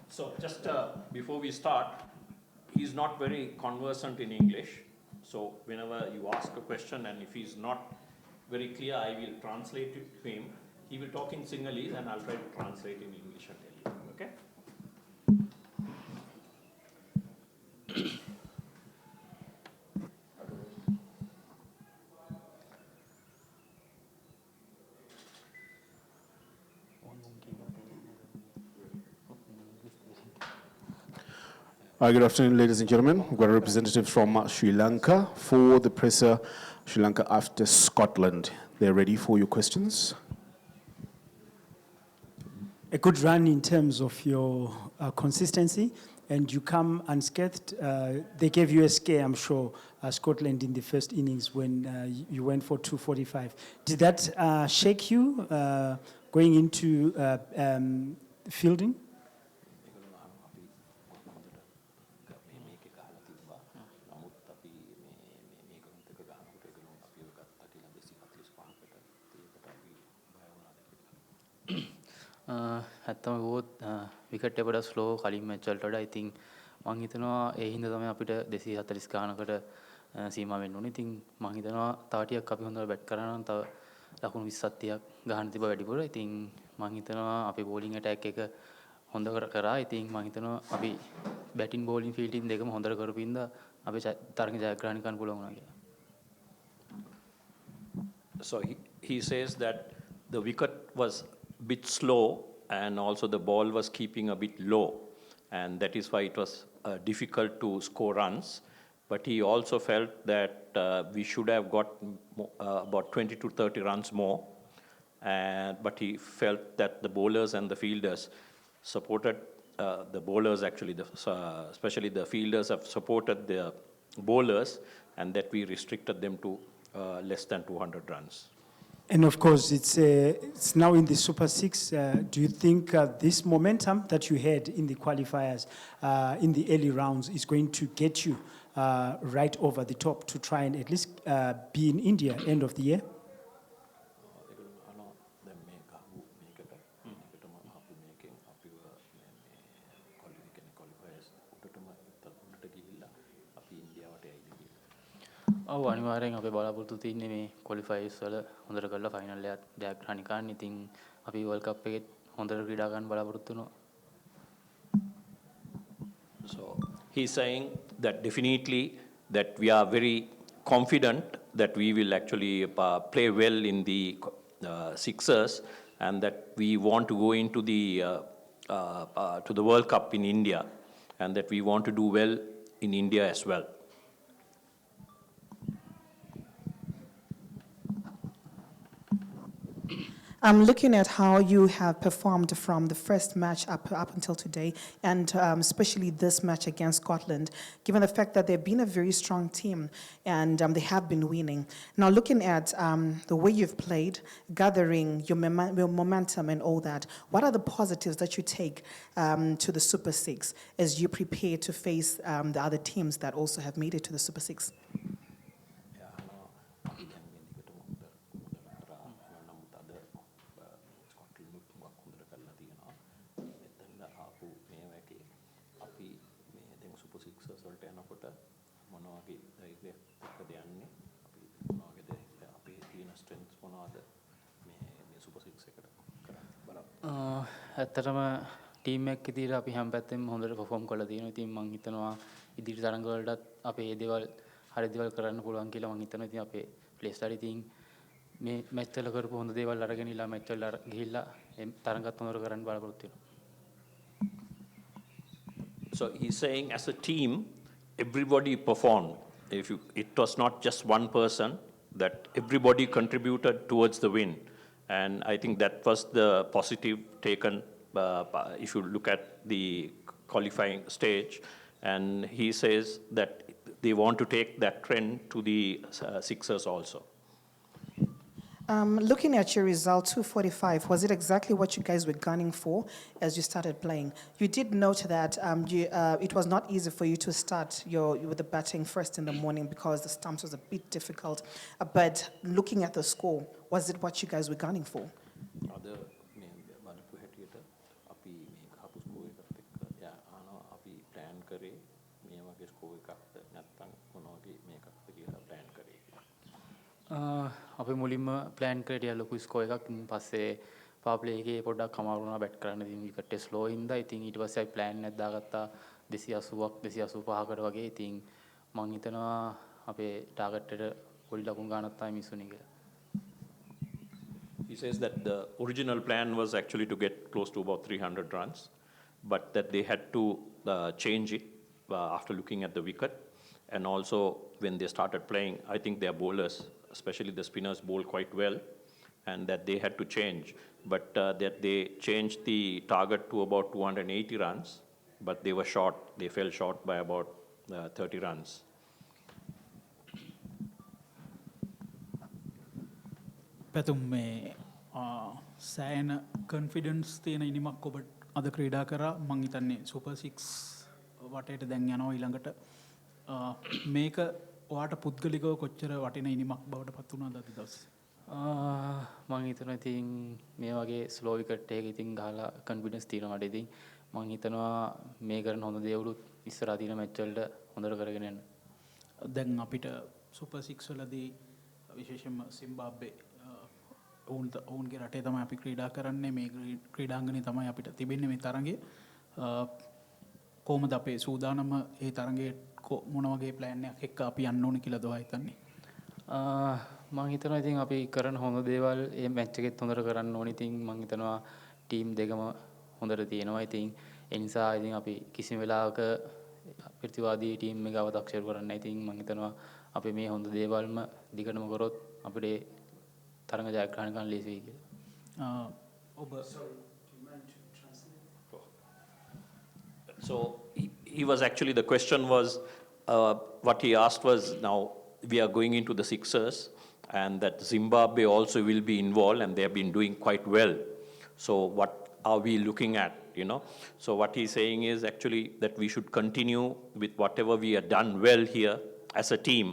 So just before we start, he's not very conversant in English. So whenever you ask a question and if he's not very clear, I will translate it to him. He will talk in Sinhalese and I'll try to translate in English and tell you, okay? Good afternoon, ladies and gentlemen. We've got a representative from Sri Lanka for the presser. Sri Lanka after Scotland. They're ready for your questions. A good run in terms of your consistency, and you come unscathed. They gave you a scare, I'm sure, Scotland in the first innings when you went for 245. Did that shake you going into fielding? ඇත්තම ගොත් wicket එක වඩා slow කලින් match වලට වඩා ඉතින් මම හිතනවා ඒ හින්දා තමයි අපිට 240 ගානකට සීමා වෙන්න ඕනේ. ඉතින් මම හිතනවා තව ටිකක් අපි හොඳට බැට් කරා නම් තව ලකුණු 20ක් 30ක් ගහන්න තිබ්බ වැඩිපුර. ඉතින් මම හිතනවා අපි බෝලිං ඇටැක් එක හොඳ කරා. ඉතින් මම හිතනවා අපි බැටින් බෝලිං ෆීල්ඩින් දෙකම හොඳට කරපු හින්දා අපි තරඟ ජයග්‍රහණය කරන්න පුළුවන් වුණා කියලා. So he says that the wicket was a bit slow and also the ball was keeping a bit low, and that is why it was difficult to score runs. But he also felt that we should have got about 20 to 30 runs more, but he felt that the bowlers and the fielders supported the bowlers, actually, especially the fielders have supported the bowlers, and that we restricted them to less than 200 runs. And of course, it's now in the Super 6. Do you think this momentum that you had in the qualifiers, in the early rounds, is going to get you right over the top to try and at least be in India end of the year? ඔව් අනිවාර්යෙන් අපේ බලාපොරොත්තු තියෙන්නේ මේ ක්වොලිෆයර්ස් වල හොඳට කරලා final එකත් ජයග්‍රහණය කරන්න. ඉතින් අපි වර්ල්ඩ් කප් එකෙත් හොඳට ක්‍රීඩා කරන්න බලාපොරොත්තු වෙනවා. So he's saying that definitely that we are very confident that we will actually play well in the Sixers, and that we want to go into to the World Cup in India, and that we want to do well in India as well. I'm looking at how you have performed from the first match up until today, and especially this match against Scotland, given the fact that they've been a very strong team and they have been winning. Now, looking at the way you've played, gathering your momentum and all that, what are the positives that you take to the Super 6 as you prepare to face the other teams that also have made it to the Super 6? ඇත්තටම team එකක් විදිහට අපි හැම පැත්තෙම හොඳට perform කරලා තියෙනවා. ඉතින් මම හිතනවා ඉදිරි තරඟ වලටත් අපේ මේ දේවල් හරි දේවල් කරන්න පුළුවන් කියලා මම හිතනවා. ඉතින් අපේ ප්ලේස්ලා ඉතින් මේ මැච් වල කරපු හොඳ දේවල් අරගෙන ඉලා මැච් වල ගිහිල්ලා තරඟත් හොඳට කරන්න බලාපොරොත්තු වෙනවා. So he's saying as a team, everybody performed. It was not just one person, that everybody contributed towards the win. And I think that was the positive taken if you look at the qualifying stage. And he says that they want to take that trend to the Sixers also. Looking at your result, 245, was it exactly what you guys were gunning for as you started playing? You did note that it was not easy for you to start with the batting first in the morning because the stumps was a bit difficult. But looking at the score, was it what you guys were gunning for? අද මේ බලපු හැටියට අපි මේ ගහපු score එකත් එක්ක අපි ප්ලෑන් කරේ මේ වගේ ස්කෝර් එකක්ද නැත්නම් මොන වගේ මේකක්ද කියලා ප්ලෑන් කරේ. අපි මුලින්ම ප්ලෑන් කරේ ටිකක් ලොකු ස්කෝර් එකක් පස්සේ පවර් ප්ලේ එකේ පොඩ්ඩක් අමාරු වුණා බැට් කරන්න. ඉතින් විකට් එක ස්ලෝ හින්දා ඉතින් ඊට පස්සේ අපි ප්ලෑන් එකක් දාගත්තා 280ක් 285කට වගේ. ඉතින් මම හිතනවා අපේ ටාගට් එකට පොඩි ලකුණු ගන්නත් තමයි මිස් වුනේ කියලා. He says that the original plan was actually to get close to about 300 runs, but that they had to change it after looking at the wicket. And also when they started playing, I think their bowlers, especially the spinners, bowled quite well, and that they had to change. But that they changed the target to about 280 runs, but they were short. They fell short by about 30 runs. Pathum මේ සෑයන confidence තියෙන ඉනිමක් ඔබ අද ක්‍රීඩා කරා. මං හිතන්නේ super 6 වටේට දැන් යනවා ඊළඟට. මේක ඔයාට පුද්ගලිකව කොච්චර වටින ඉනිමක් බවට පත් වුණාද අද දවසේ? මම හිතනවා ඉතින් මේ වගේ ස්ලෝ විකට් එකක ඉතින් ගහලා කන්ෆිඩන්ස් තියෙනවා මට. ඉතින් මම හිතනවා මේ කරන හොඳ දේවලුත් ඉස්සරහා තියෙන මැච් වලට හොඳට කරගෙන යන්න. දැන් අපිට සුපර් 6 වලදී විශේෂයෙන්ම සිම්බාබ්වේ ඔවුන්ගේ රටේ තමයි අපි ක්‍රීඩා කරන්නේ. මේ ක්‍රීඩාංගණේ තමයි අපිට තිබෙන්නේ මේ තරඟය. කොහොමද අපේ සූදානම ඒ තරඟයේ මොන වගේ ප්ලෑන් එකක් එක්ක අපි යන්න ඕනේ කියලාද ඔයා හිතන්නේ? මම හිතනවා ඉතින් අපි කරන හොඳ දේවල් මේ මැච් එකෙත් හොඳට කරන්න ඕනේ. ඉතින් මම හිතනවා ටීම් දෙකම හොඳට තියෙනවා. ඉතින් ඒ නිසා ඉතින් අපි කිසිම වෙලාවක ප්‍රතිවාදී ටීම් එක අවදක්ෂ කරන්නේ. ඉතින් මම හිතනවා අපි මේ හොඳ දේවල්ම දිගටම කරොත් අපිට තරඟ ජයග්‍රහණය කරන්න ලේසි වෙයි කියලා. ඔබ So he was actually, the question was, what he asked was, now we are going into the Sixers and that Zimbabwe also will be involved and they have been doing quite well. So what are we looking at, you know? So what he's saying is actually that we should continue with whatever we have done well here as a team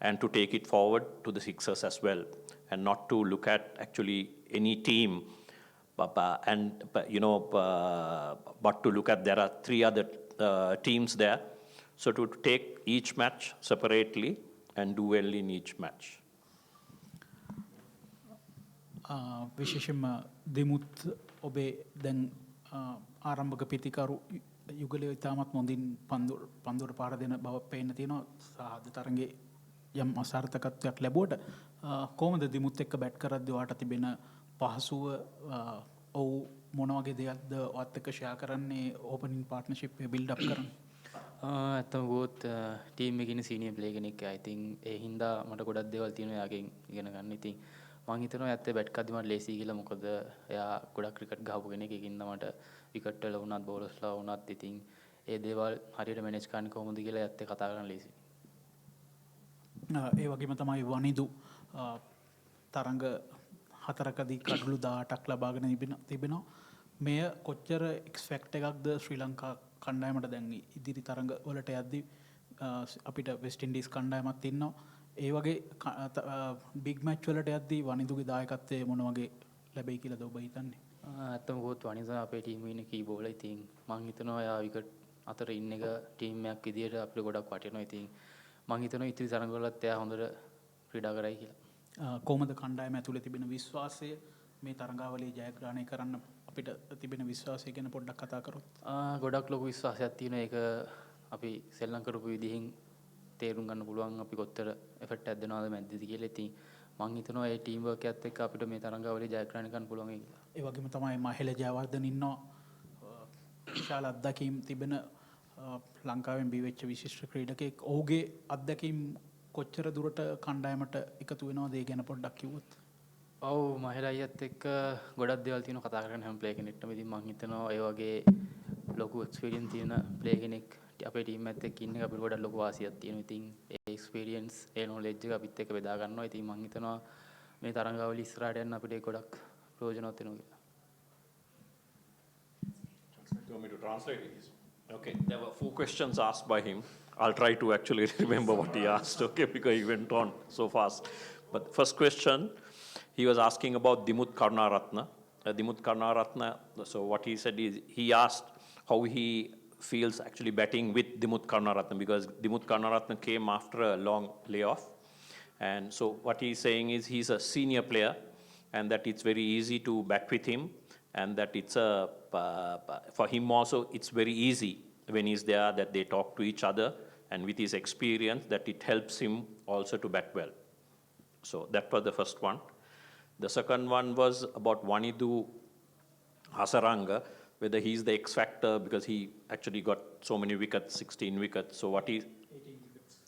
and to take it forward to the Sixers as well and not to look at actually any team but to look at there are 3 other teams there. So to take each match separately and do well in each match. විශේෂයෙන්ම දෙමුත් ඔබේ දැන් ආරම්භක පිතිකරු යුගලයේ ඉතාමත් හොඳින් පන්දුර පාර දෙන බව පේන්න තියෙනවා. සාද තරඟේ යම් අසාර්ථකත්වයක් ලැබුවට කොහොමද දෙමුත් එක්ක බැට් කරද්දී ඔයාට තිබෙන පහසුව ඔව් මොන වගේ දෙයක්ද ඔයත් එක්ක ෂෙයා කරන්නේ ඕපනින් පාර්ට්නර්ෂිප් එක බිල්ඩ් අප් කරන්න? ඇත්තම ගොත් ටීම් එකේ ඉන්න සීනියර් ප්ලේ කෙනෙක්. I think ඒ හින්දා මට ගොඩක් දේවල් තියෙනවා එයාගෙන් ඉගෙන ගන්න. ඉතින් මම හිතනවා ඇත්තේ බැට් කරද්දි මට ලේසි කියලා. මොකද එයා ගොඩක් ක්‍රිකට් ගහපු කෙනෙක්. ඒකින්ද මට විකට් වල වුණත් බෝලර්ස්ලා වුණත් ඉතින් ඒ දේවල් හරියට මැනේජ් කරන්න කොහොමද කියලා ඇත්තේ කතා කරන්න ලේසි. ඒ වගේම තමයි වනිදු තරඟ 4කදී කඩලු 18ක් ලබාගෙන තිබෙනවා. මෙය කොච්චර එක්ස්පෙක්ට් එකක්ද ශ්‍රී ලංකා කණ්ඩායමට දැන් ඉදිරි තරඟ වලට යද්දී අපිට වෙස්ට් ඉන්ඩීස් කණ්ඩායමක් ඉන්නවා. ඒ වගේ බිග් මැච් වලට යද්දී වනිදුගේ දායකත්වය මොන වගේ ලැබෙයි කියලාද ඔබ හිතන්නේ? ඇත්තම ගොත් වනිදු අපේ ටීම් එකේ ඉන්න කී බෝලර්. ඉතින් මම හිතනවා එයා විකට් අතර ඉන්න එක ටීම් එකක් විදියට අපිට ගොඩක් වටිනවා. ඉතින් මම හිතනවා ඉතිරි තරඟ වලත් එයා හොඳට ක්‍රීඩා කරයි කියලා. කොහොමද කණ්ඩායම ඇතුලේ තිබෙන විශ්වාසය මේ තරඟාවලිය ජයග්‍රහණය කරන්න අපිට තිබෙන විශ්වාසය ගැන පොඩ්ඩක් කතා කරොත්? ගොඩක් ලොකු විශ්වාසයක් තියෙනවා. ඒක අපි සෙල්ලම් කරපු විදිහින් තේරුම් ගන්න පුළුවන් අපි කොච්චර එෆර්ට් එකක් දෙනවද මැද්දේදී කියලා. ඉතින් මම හිතනවා ඒ ටීම් වර්ක් එකත් එක්ක අපිට මේ තරඟාවලිය ජයග්‍රහණය කරන්න පුළුවන් වෙයි කියලා. ඒ වගේම තමයි මහේල ජයවර්ධන ඉන්නවා. විශාල අත්දැකීම් තිබෙන ලංකාවෙන් බිහිවෙච්ච විශිෂ්ට ක්‍රීඩකෙක්. ඔහුගේ අත්දැකීම් කොච්චර දුරට කණ්ඩායමට එකතු වෙනවද ඒ ගැන පොඩ්ඩක් කිව්වොත්? ඔව් මහේල අයියත් එක්ක ගොඩක් දේවල් තියෙනවා කතා කරන්න හැම ප්ලේ කෙනෙක්ටම. ඉතින් මම හිතනවා ඒ වගේ ලොකු එක්ස්පීරියන්ස් තියෙන ප්ලේ කෙනෙක් අපේ ටීම් එකත් එක්ක ඉන්න එක අපිට ගොඩක් ලොකු වාසියක් තියෙනවා. ඉතින් ඒ එක්ස්පීරියන්ස් ඒ නොලෙජ් එක අපිත් එක්ක බෙදා ගන්නවා. ඉතින් මම හිතනවා මේ තරංගාවලි ඉස්සරහට යන්න අපිට ගොඩක් ප්‍රයෝජනවත් වෙනවා කියලා. You want me to translate it? Okay, there were 4 questions asked by him. I'll try to actually remember what he asked, okay, because he went on so fast. But first question, he was asking about Dimut Karnaratna. Dimut Karnaratna, so what he said is, he asked how he feels actually batting with Dimut Karnaratna, because Dimut Karnaratna came after a long layoff. And so what he's saying is he's a senior player, and that it's very easy to bat with him, and that it's for him also, it's very easy when he's there that they talk to each other, and with his experience that it helps him also to bat well. So that was the first one. The second one was about Wanidu Hasaranga, whether he's the X factor because he actually got so many wickets, 16 wickets. So what he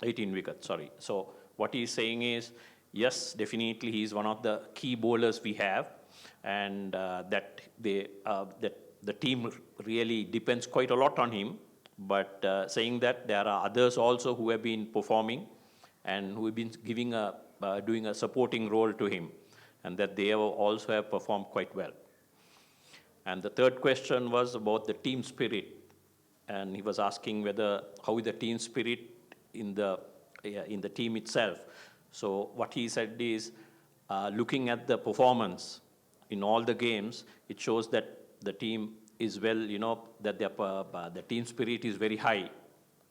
18 wickets, sorry. So what he's saying is, yes, definitely he's one of the key bowlers we have, and that the team really depends quite a lot on him. But saying that there are others also who have been performing and who have been giving doing a supporting role to him, and that they also have performed quite well. And the third question was about the team spirit, and he was asking how is the team spirit in the team itself. So what he said is, looking at the performance in all the games, it shows that the team is well, that the team spirit is very high,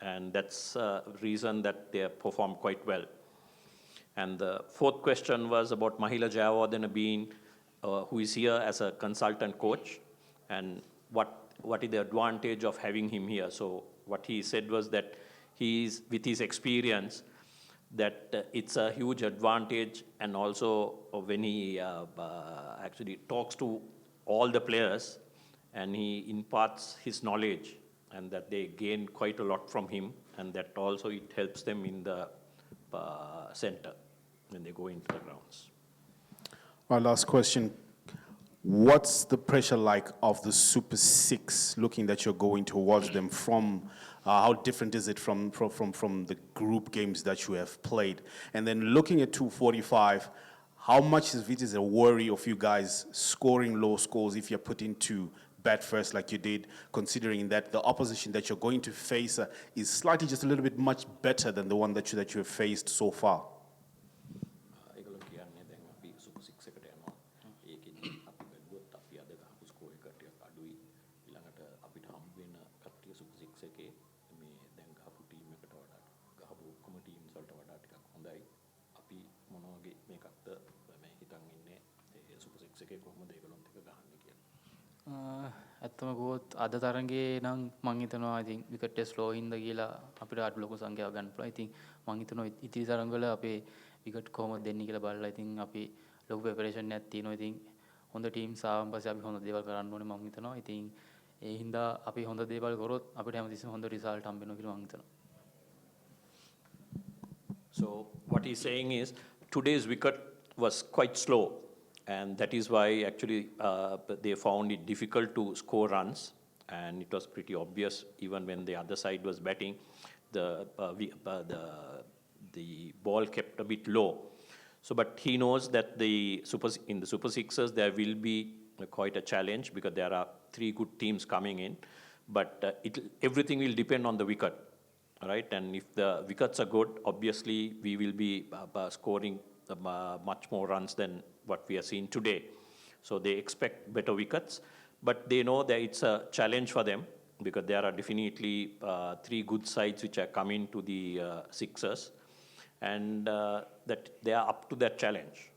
and that's a reason that they have performed quite well. And the fourth question was about Mahila Jayawardene who is here as a consultant coach, and what is the advantage of having him here. So what he said was that with his experience, that it's a huge advantage, and also when he actually talks to all the players and he imparts his knowledge, and that they gain quite a lot from him, and that also it helps them in the center when they go into the grounds. My last question. What's the pressure like of the Super 6, looking that you're going towards them from, how different is it from the group games that you have played? And then looking at 245, how much of it is a worry of you guys scoring low scores if you're put into bat first like you did, considering that the opposition that you're going to face is slightly just a little bit much better than the one that you have faced so far? ඇත්තම ගොත් අද තරගේ නම් මං හිතනවා ඉතින් wicket slow හින්දා කියලා අපිට අඩු ලොකු සංඛ්‍යාවක් ගන්න පුළුවන්. ඉතින් මං හිතනවා ඉතිරි තරංගවල අපේ විකට් කොහොමද දෙන්නේ කියලා බලලා ඉතින් අපි ලොකු ප්‍රෙපරේෂන් එකක් තියෙනවා. ඉතින් හොඳ ටීම්ස් ආවන් පස්සේ අපි හොඳ දේවල් කරන්න ඕනේ මං හිතනවා. ඉතින් ඒ හින්දා අපි හොඳ දේවල් කරොත් අපිට හැමතිස්සෙම හොඳ රිසල්ට් හම්බ වෙනවා කියලා මං හිතනවා. So what he's saying is, today's wicket was quite slow, and that is why actually they found it difficult to score runs, and it was pretty obvious even when the other side was batting, the ball kept a bit low. So, but he knows that in the Super Sixers there will be quite a challenge because there are 3 good teams coming in, but everything will depend on the wicket, right? And if the wickets are good, obviously we will be scoring much more runs than what we are seeing today. So they expect better wickets, but they know that it's a challenge for them because there are definitely 3 good sides which are coming to the Sixers, and that they are up to that challenge.